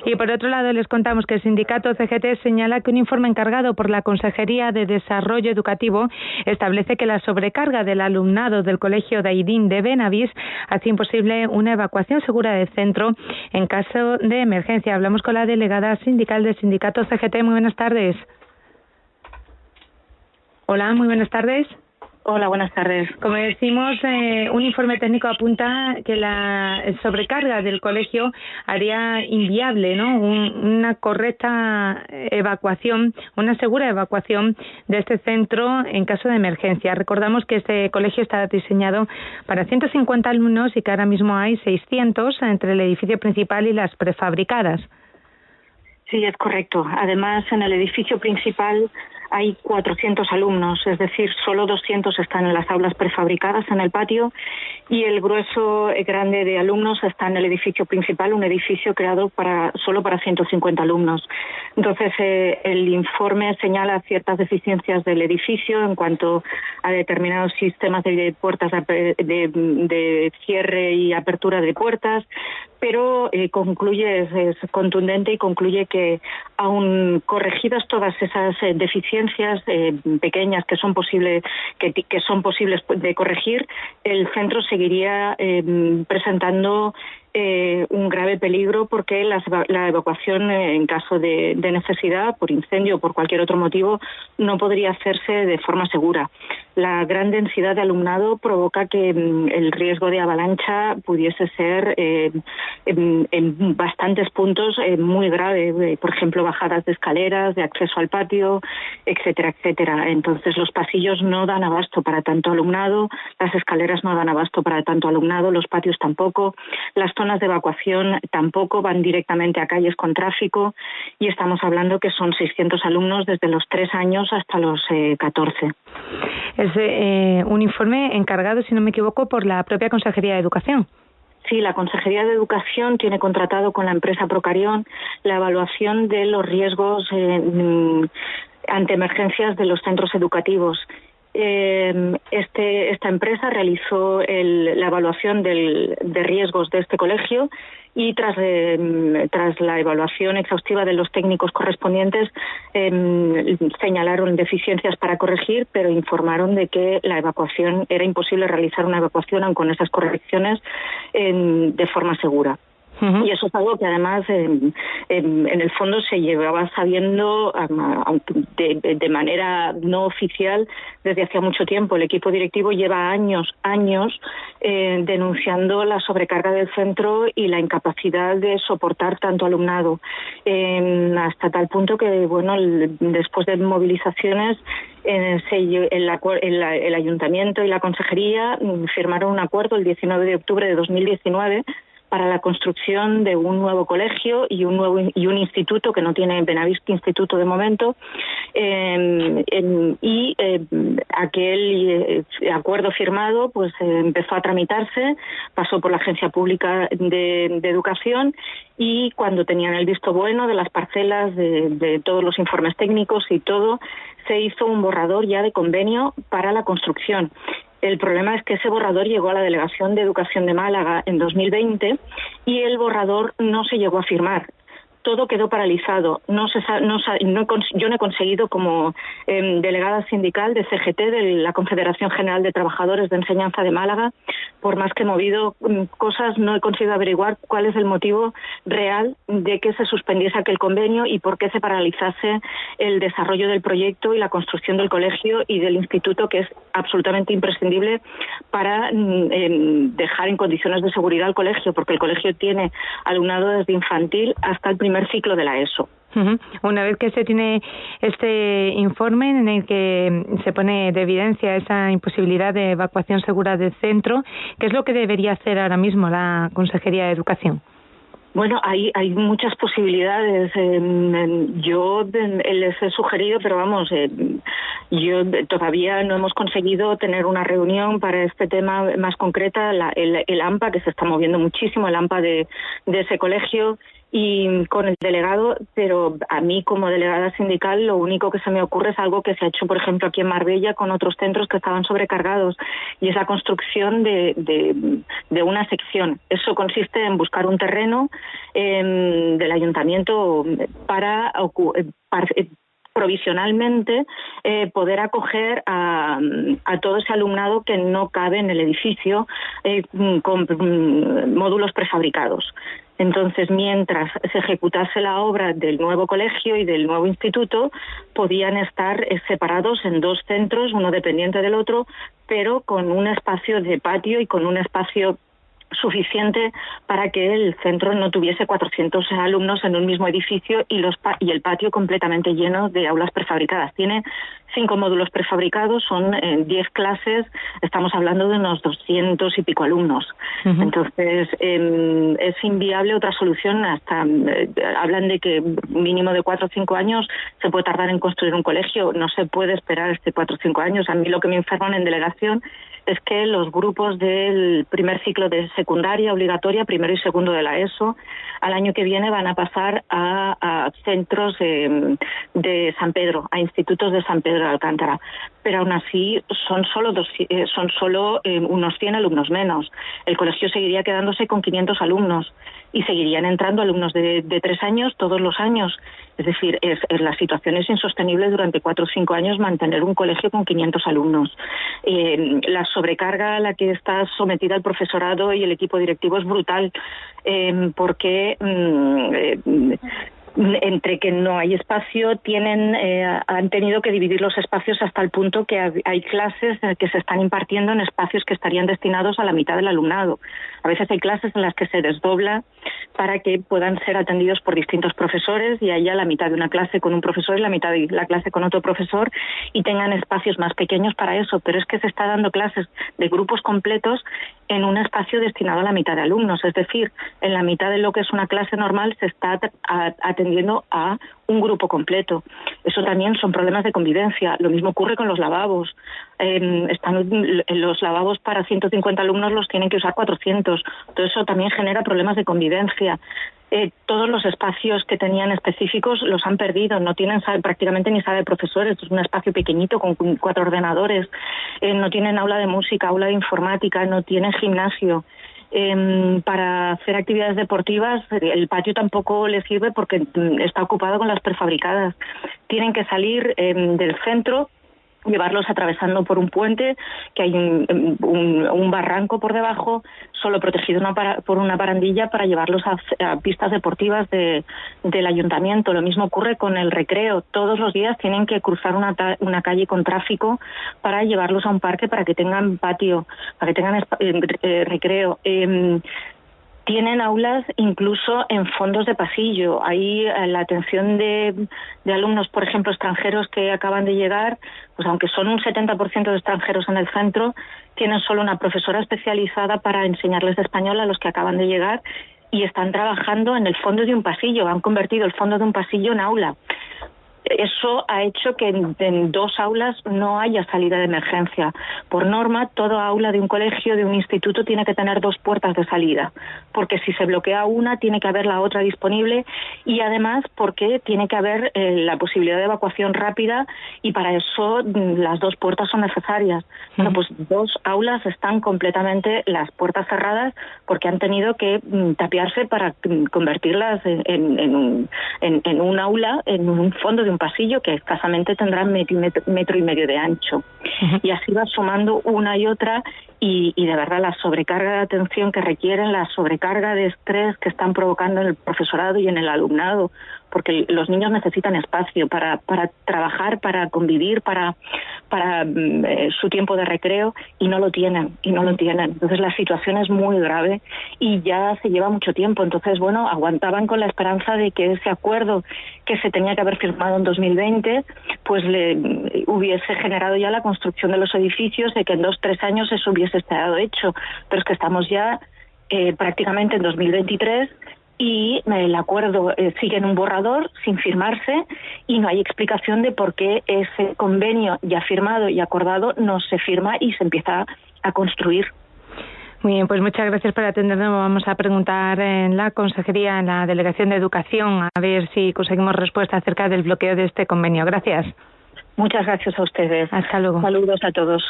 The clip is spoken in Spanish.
Y por otro lado, les contamos que el sindicato CGT señala que un informe encargado por la Consejería de Desarrollo Educativo establece que la sobrecarga del alumnado del Colegio de Aidín de Benavís hace imposible una evacuación segura del centro en caso de emergencia. Hablamos con la delegada sindical del sindicato CGT. Muy buenas tardes. Hola, muy buenas tardes. Hola, buenas tardes. Como decimos, un informe técnico apunta que la sobrecarga del colegio haría inviable, ¿no?, una correcta evacuación, una segura evacuación de este centro en caso de emergencia. Recordamos que este colegio está diseñado para 150 alumnos y que ahora mismo hay 600 entre el edificio principal y las prefabricadas. Sí, es correcto. Además, en el edificio principal hay 400 alumnos, es decir, solo 200 están en las aulas prefabricadas en el patio y el grueso grande de alumnos está en el edificio principal, un edificio creado solo para 150 alumnos. Entonces, el informe señala ciertas deficiencias del edificio en cuanto a determinados sistemas de puertas de cierre y apertura de puertas, pero concluye, es contundente y concluye que aun corregidas todas esas deficiencias pequeñas que son posibles de corregir, el centro seguiría presentando un grave peligro porque la evacuación en caso de necesidad, por incendio o por cualquier otro motivo, no podría hacerse de forma segura. La gran densidad de alumnado provoca que el riesgo de avalancha pudiese ser en bastantes puntos muy grave, por ejemplo, bajadas de escaleras, de acceso al patio, etcétera, etcétera. Entonces los pasillos no dan abasto para tanto alumnado, las escaleras no dan abasto para tanto alumnado, los patios tampoco, las zonas de evacuación tampoco, van directamente a calles con tráfico y estamos hablando que son 600 alumnos desde los 3 años hasta los 14. Es un informe encargado, si no me equivoco, por la propia Consejería de Educación. Sí, la Consejería de Educación tiene contratado con la empresa Procarión la evaluación de los riesgos ante emergencias de los centros educativos. Esta empresa realizó la evaluación de riesgos de este colegio y tras la evaluación exhaustiva de los técnicos correspondientes señalaron deficiencias para corregir, pero informaron de que la evacuación era imposible realizar una evacuación aun con esas correcciones de forma segura. Uh-huh. Y eso es algo que además en el fondo se llevaba sabiendo de manera no oficial desde hacía mucho tiempo. El equipo directivo lleva años denunciando la sobrecarga del centro y la incapacidad de soportar tanto alumnado, hasta tal punto que después de movilizaciones el ayuntamiento y la consejería firmaron un acuerdo el 19 de octubre de 2019 para la construcción de un nuevo colegio y un instituto que no tiene Benavís instituto de momento, aquel acuerdo firmado pues empezó a tramitarse, pasó por la Agencia Pública de Educación y cuando tenían el visto bueno de las parcelas, de todos los informes técnicos y todo, se hizo un borrador ya de convenio para la construcción. El problema es que ese borrador llegó a la Delegación de Educación de Málaga en 2020 y el borrador no se llegó a firmar. Todo quedó paralizado. Yo no he conseguido, como delegada sindical de CGT, de la Confederación General de Trabajadores de Enseñanza de Málaga, por más que he movido cosas, no he conseguido averiguar cuál es el motivo real de que se suspendiese aquel convenio y por qué se paralizase el desarrollo del proyecto y la construcción del colegio y del instituto, que es absolutamente imprescindible para dejar en condiciones de seguridad el colegio, porque el colegio tiene alumnado desde infantil hasta el primer ciclo de la ESO. Uh-huh. Una vez que se tiene este informe en el que se pone de evidencia esa imposibilidad de evacuación segura del centro, ¿qué es lo que debería hacer ahora mismo la Consejería de Educación? Bueno, hay muchas posibilidades. Yo les he sugerido, pero vamos, yo todavía no hemos conseguido tener una reunión para este tema más concreta. El AMPA, que se está moviendo muchísimo, el AMPA de ese colegio, y con el delegado, pero a mí como delegada sindical lo único que se me ocurre es algo que se ha hecho, por ejemplo, aquí en Marbella con otros centros que estaban sobrecargados, y es la construcción de una sección. Eso consiste en buscar un terreno del ayuntamiento para provisionalmente poder acoger a todo ese alumnado que no cabe en el edificio con módulos prefabricados. Entonces, mientras se ejecutase la obra del nuevo colegio y del nuevo instituto, podían estar separados en 2 centros, uno dependiente del otro, pero con un espacio de patio y con un espacio suficiente para que el centro no tuviese 400 alumnos en un mismo edificio y el patio completamente lleno de aulas prefabricadas. Tiene 5 módulos prefabricados, son 10 clases, estamos hablando de unos 200 y pico alumnos. Uh-huh. Entonces, es inviable otra solución. Hasta hablan de que mínimo de 4 o 5 años se puede tardar en construir un colegio. No se puede esperar 4 o 5 años. A mí lo que me informan en delegación es que los grupos del primer ciclo de secundaria obligatoria, primero y segundo de la ESO, al año que viene van a pasar a centros de San Pedro, a institutos de San Pedro de Alcántara. Pero aún así son solo unos 100 alumnos menos. El colegio seguiría quedándose con 500 alumnos y seguirían entrando alumnos de 3 años todos los años. Es decir, la situación es insostenible durante 4 o 5 años mantener un colegio con 500 alumnos. La sobrecarga a la que está sometida el profesorado y el equipo directivo es brutal, porque entre que no hay espacio, han tenido que dividir los espacios hasta el punto que hay clases que se están impartiendo en espacios que estarían destinados a la mitad del alumnado. A veces hay clases en las que se desdobla para que puedan ser atendidos por distintos profesores y haya la mitad de una clase con un profesor y la mitad de la clase con otro profesor y tengan espacios más pequeños para eso. Pero es que se está dando clases de grupos completos en un espacio destinado a la mitad de alumnos. Es decir, en la mitad de lo que es una clase normal se está atendiendo a un grupo completo. Eso también son problemas de convivencia. Lo mismo ocurre con los lavabos. Los lavabos para 150 alumnos los tienen que usar 400. Todo eso también genera problemas de convivencia. Todos los espacios que tenían específicos los han perdido, no tienen prácticamente ni sala de profesores, es un espacio pequeñito con 4 ordenadores, no tienen aula de música, aula de informática, no tienen gimnasio. Para hacer actividades deportivas el patio tampoco les sirve porque está ocupado con las prefabricadas. Tienen que salir del centro, llevarlos atravesando por un puente, que hay un barranco por debajo, solo protegido por una barandilla para llevarlos a pistas deportivas del ayuntamiento. Lo mismo ocurre con el recreo. Todos los días tienen que cruzar una calle con tráfico para llevarlos a un parque para que tengan patio, para que tengan recreo. Tienen aulas incluso en fondos de pasillo. Ahí la atención de alumnos, por ejemplo, extranjeros que acaban de llegar, pues aunque son un 70% de extranjeros en el centro, tienen solo una profesora especializada para enseñarles español a los que acaban de llegar y están trabajando en el fondo de un pasillo. Han convertido el fondo de un pasillo en aula. Eso ha hecho que en 2 aulas no haya salida de emergencia. Por norma, toda aula de un colegio, de un instituto, tiene que tener 2 puertas de salida, porque si se bloquea una, tiene que haber la otra disponible y además porque tiene que haber la posibilidad de evacuación rápida y para eso las 2 puertas son necesarias. Bueno, pues 2 aulas están completamente las puertas cerradas porque han tenido que tapiarse para convertirlas en un aula, en un fondo de un pasillo que escasamente tendrá metro y medio de ancho. Uh-huh. Y así va sumando una y otra y de verdad la sobrecarga de atención que requieren, la sobrecarga de estrés que están provocando en el profesorado y en el alumnado, porque los niños necesitan espacio para trabajar, para convivir, para su tiempo de recreo y no lo tienen. Entonces la situación es muy grave y ya se lleva mucho tiempo. Entonces, bueno, aguantaban con la esperanza de que ese acuerdo que se tenía que haber firmado en 2020, pues le hubiese generado ya la construcción de los edificios, de que en 2-3 años eso hubiese estado hecho. Pero es que estamos ya prácticamente en 2023 y el acuerdo sigue en un borrador sin firmarse y no hay explicación de por qué ese convenio ya firmado y acordado no se firma y se empieza a construir. Muy bien, pues muchas gracias por atendernos. Vamos a preguntar en la Consejería, en la Delegación de Educación, a ver si conseguimos respuesta acerca del bloqueo de este convenio. Gracias. Muchas gracias a ustedes. Hasta luego. Saludos a todos.